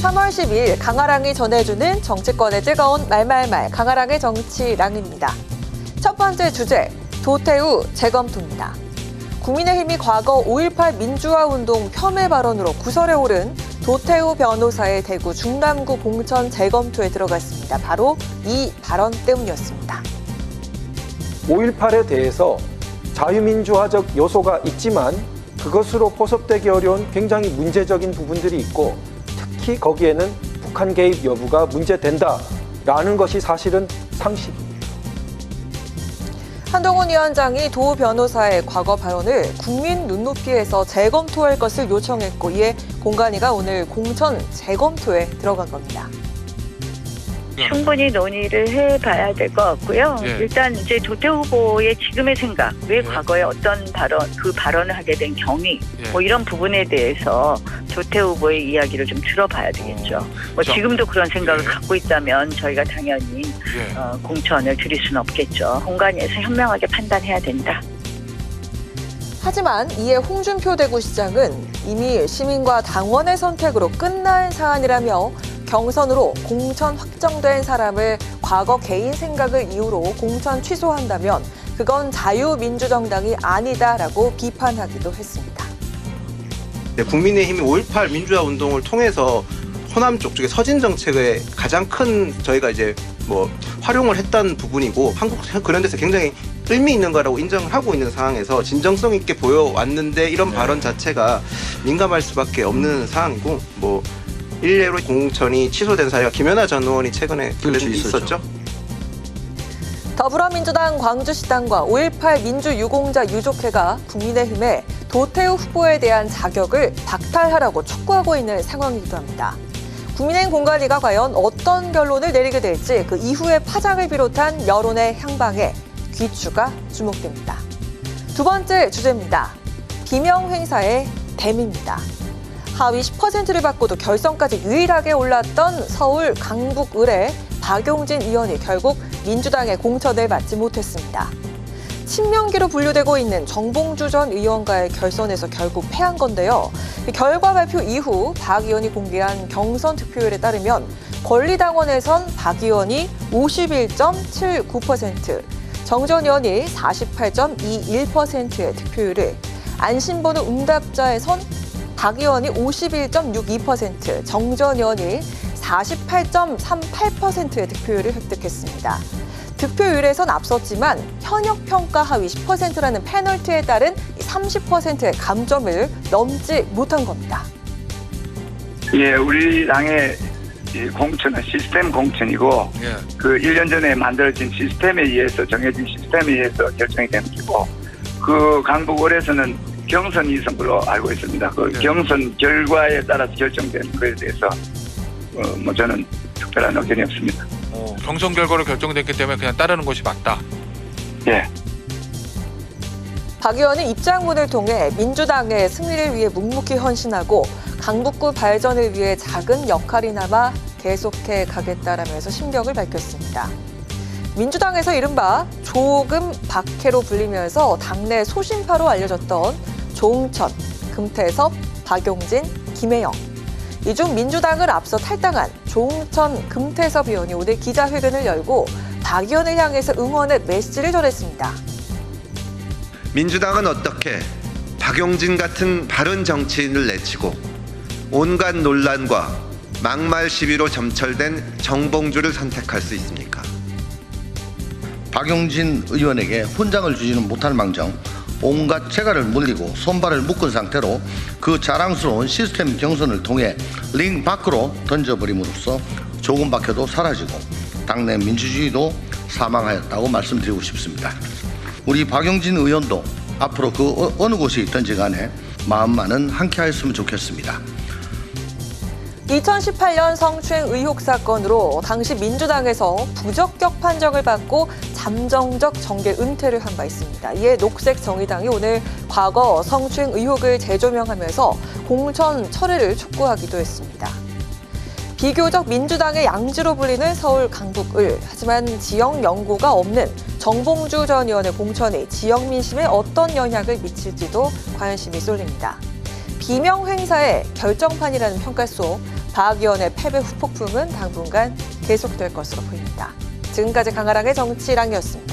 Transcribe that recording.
3월 10일 강아랑이 전해주는 정치권의 뜨거운 말말말 강아랑의 정치랑입니다. 첫 번째 주제, 도태우 재검토입니다. 국민의힘이 과거 5.18 민주화운동 폄훼 발언으로 구설에 오른 도태우 변호사의 대구 중남구 공천 재검토에 들어갔습니다. 바로 이 발언 때문이었습니다. 5.18에 대해서 자유민주화적 요소가 있지만 그것으로 포섭되기 어려운 굉장히 문제적인 부분들이 있고 특히 거기에는 북한 개입 여부가 문제된다라는 것이 사실은 상식입니다. 한동훈 위원장이 도 변호사의 과거 발언을 국민 눈높이에서 재검토할 것을 요청했고 이에 공관위가 오늘 공천 재검토에 들어간 겁니다. 충분히 논의를 해봐야 될 것 같고요. 예. 일단 이제 도태우 후보의 지금의 생각, 왜 과거에 어떤 그 발언을 하게 된 경위, 예. 뭐 이런 부분에 대해서 도태우 후보의 이야기를 좀 들어봐야 되겠죠. 뭐 지금도 그런 생각을 갖고 있다면 저희가 당연히 공천을 드릴 수는 없겠죠. 공관위에서 현명하게 판단해야 된다. 하지만 이에 홍준표 대구시장은 이미 시민과 당원의 선택으로 끝난 사안이라며 경선으로 공천 확정된 사람을 과거 개인 생각을 이유로 공천 취소한다면 그건 자유민주정당이 아니다라고 비판하기도 했습니다. 국민의힘이 5.18 민주화 운동을 통해서 호남 쪽에 서진 정책에 가장 큰 저희가 이제 뭐 활용을 했던 부분이고 한국 그런 데서 굉장히 의미 있는 거라고 인정을 하고 있는 상황에서 진정성 있게 보여왔는데 이런 발언 자체가 민감할 수밖에 없는 상황이고 뭐 일례로 공천이 취소된 사례가 김연아 전 의원이 최근에 그래도 있었죠. 더불어민주당 광주시당과 5.18 민주유공자 유족회가 국민의힘에 도태우 후보에 대한 자격을 박탈하라고 촉구하고 있는 상황이기도 합니다. 국민의힘 공관위가 과연 어떤 결론을 내리게 될지 그 이후의 파장을 비롯한 여론의 향방에 귀추가 주목됩니다. 두 번째 주제입니다. 비명행사의 댐입니다. 하위 10%를 받고도 결선까지 유일하게 올랐던 서울 강북을의 박용진 의원이 결국 민주당의 공천을 받지 못했습니다. 친명계로 분류되고 있는 정봉주 전 의원과의 결선에서 결국 패한 건데요. 결과 발표 이후 박 의원이 공개한 경선 득표율에 따르면 권리당원에선 박 의원이 51.79%, 정 전 의원이 48.21%의 득표율을, 안심번호 응답자에선 박 의원이 51.62%, 정 전 의원이 48.38%의 득표율을 획득했습니다. 득표율에선 앞섰지만 현역평가 하위 10%라는 페널티에 따른 30%의 감점을 넘지 못한 겁니다. 예, 우리 당의 공천은 시스템 공천이고 그 1년 전에 만들어진 시스템에 의해서 정해진 시스템에 의해서 결정이 되는 거고 그 강북을에서는 경선 이선 걸로 알고 있습니다. 그 경선 결과에 따라서 결정되는 것에 대해서 뭐 저는 특별한 의견이 없습니다. 경선 결과로 결정됐기 때문에 그냥 따르는 것이 맞다. 예. 박 의원은 입장문을 통해 민주당의 승리를 위해 묵묵히 헌신하고 강북구 발전을 위해 작은 역할이나마 계속해 가겠다라면서 심경을 밝혔습니다. 민주당에서 이른바 조금 박해로 불리면서 당내 소신파로 알려졌던 조응천, 금태섭, 박용진, 김혜영. 이 중 민주당을 앞서 탈당한 조응천, 금태섭 의원이 오늘 기자회견을 열고 박 의원을 향해서 응원의 메시지를 전했습니다. 민주당은 어떻게 박용진 같은 바른 정치인을 내치고 온갖 논란과 막말 시비로 점철된 정봉주를 선택할 수 있습니까? 박용진 의원에게 훈장을 주지는 못할 망정 온갖 재갈을 물리고 손발을 묶은 상태로 그 자랑스러운 시스템 경선을 통해 링 밖으로 던져버림으로써 조금 박혀도 사라지고 당내 민주주의도 사망하였다고 말씀드리고 싶습니다. 우리 박용진 의원도 앞으로 그 어느 곳에 있든지 간에 마음만은 함께하였으면 좋겠습니다. 2018년 성추행 의혹 사건으로 당시 민주당에서 부적격 판정을 받고 잠정적 정계 은퇴를 한 바 있습니다. 이에 녹색정의당이 오늘 과거 성추행 의혹을 재조명하면서 공천 철회를 촉구하기도 했습니다. 비교적 민주당의 양지로 불리는 서울 강북을, 하지만 지역 연고가 없는 정봉주 전 의원의 공천이 지역 민심에 어떤 영향을 미칠지도 관심이 쏠립니다. 비명 행사의 결정판이라는 평가 속 박 의원의 패배 후폭풍은 당분간 계속될 것으로 보입니다. 지금까지 강아랑의 정치랑이었습니다.